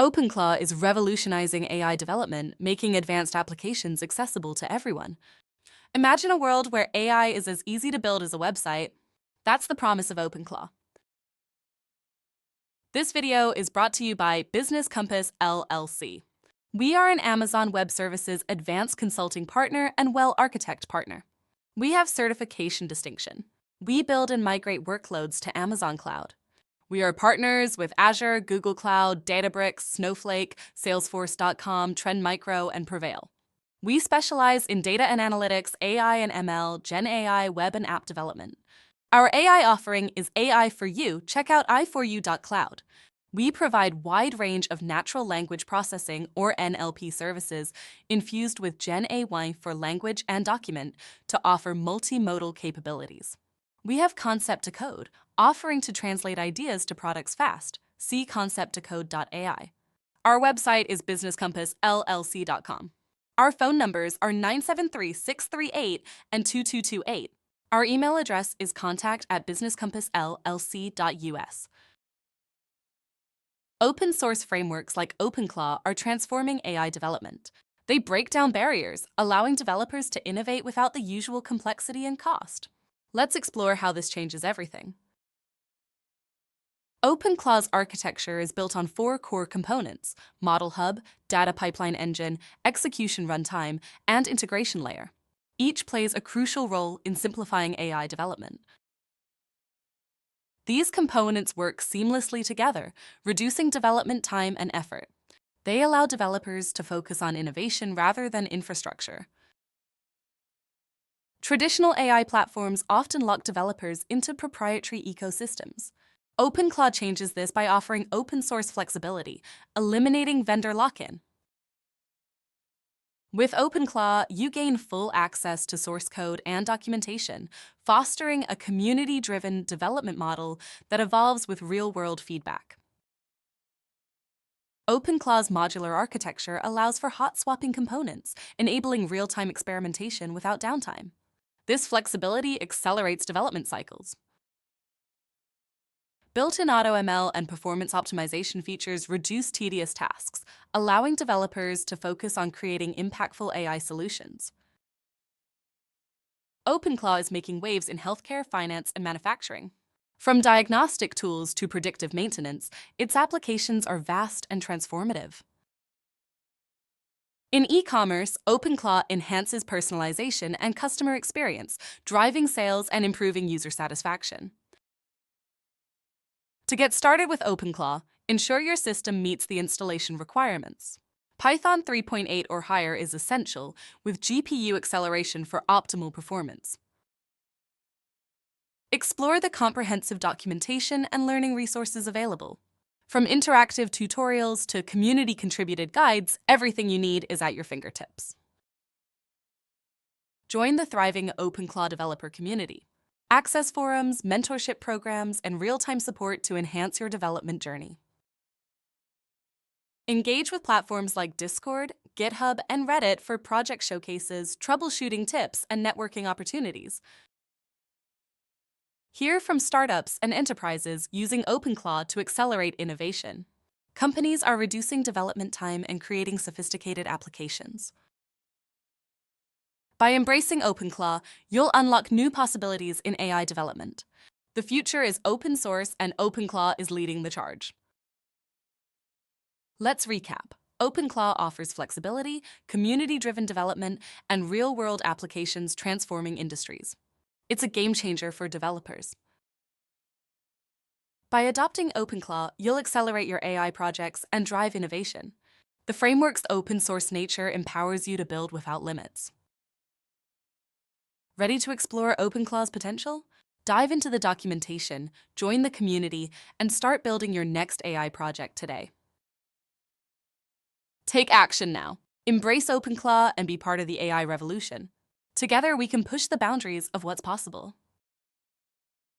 OpenClaw is revolutionizing AI development, making advanced applications accessible to everyone. Imagine a world where AI is as easy to build as a website. That's the promise of OpenClaw. This video is brought to you by Business Compass LLC. We are an Amazon Web Services advanced consulting partner and well-architect partner. We have certification distinction. We build and migrate workloads to Amazon Cloud. We are partners with Azure, Google Cloud, Databricks, Snowflake, Salesforce.com, Trend Micro, and Prevail. We specialize in data and analytics, AI and ML, Gen AI, web and app development. Our AI offering is AI for You. Check out i4u.cloud. We provide wide range of natural language processing or NLP services infused with Gen AI for language and document to offer multimodal capabilities. We have Concept to Code, offering to translate ideas to products fast. See concepttocode.ai. Our website is businesscompassllc.com. Our phone numbers are 973-638 and 2228. Our email address is contact@businesscompassllc.us. Open source frameworks like OpenClaw are transforming AI development. They break down barriers, allowing developers to innovate without the usual complexity and cost. Let's explore how this changes everything. OpenClaw's architecture is built on 4 core components: Model Hub, Data Pipeline Engine, Execution Runtime, and Integration Layer. Each plays a crucial role in simplifying AI development. These components work seamlessly together, reducing development time and effort. They allow developers to focus on innovation rather than infrastructure. Traditional AI platforms often lock developers into proprietary ecosystems. OpenClaw changes this by offering open-source flexibility, eliminating vendor lock-in. With OpenClaw, you gain full access to source code and documentation, fostering a community-driven development model that evolves with real-world feedback. OpenClaw's modular architecture allows for hot-swapping components, enabling real-time experimentation without downtime. This flexibility accelerates development cycles. Built-in AutoML and performance optimization features reduce tedious tasks, allowing developers to focus on creating impactful AI solutions. OpenClaw is making waves in healthcare, finance, and manufacturing. From diagnostic tools to predictive maintenance, its applications are vast and transformative. In e-commerce, OpenClaw enhances personalization and customer experience, driving sales and improving user satisfaction. To get started with OpenClaw, ensure your system meets the installation requirements. Python 3.8 or higher is essential, with GPU acceleration for optimal performance. Explore the comprehensive documentation and learning resources available. From interactive tutorials to community-contributed guides, everything you need is at your fingertips. Join the thriving OpenClaw developer community. Access forums, mentorship programs, and real-time support to enhance your development journey. Engage with platforms like Discord, GitHub, and Reddit for project showcases, troubleshooting tips, and networking opportunities. Hear from startups and enterprises using OpenClaw to accelerate innovation. Companies are reducing development time and creating sophisticated applications. By embracing OpenClaw, you'll unlock new possibilities in AI development. The future is open source, and OpenClaw is leading the charge. Let's recap. OpenClaw offers flexibility, community-driven development, and real-world applications transforming industries. It's a game changer for developers. By adopting OpenClaw, you'll accelerate your AI projects and drive innovation. The framework's open-source nature empowers you to build without limits. Ready to explore OpenClaw's potential? Dive into the documentation, join the community, and start building your next AI project today. Take action now. Embrace OpenClaw and be part of the AI revolution. Together, we can push the boundaries of what's possible.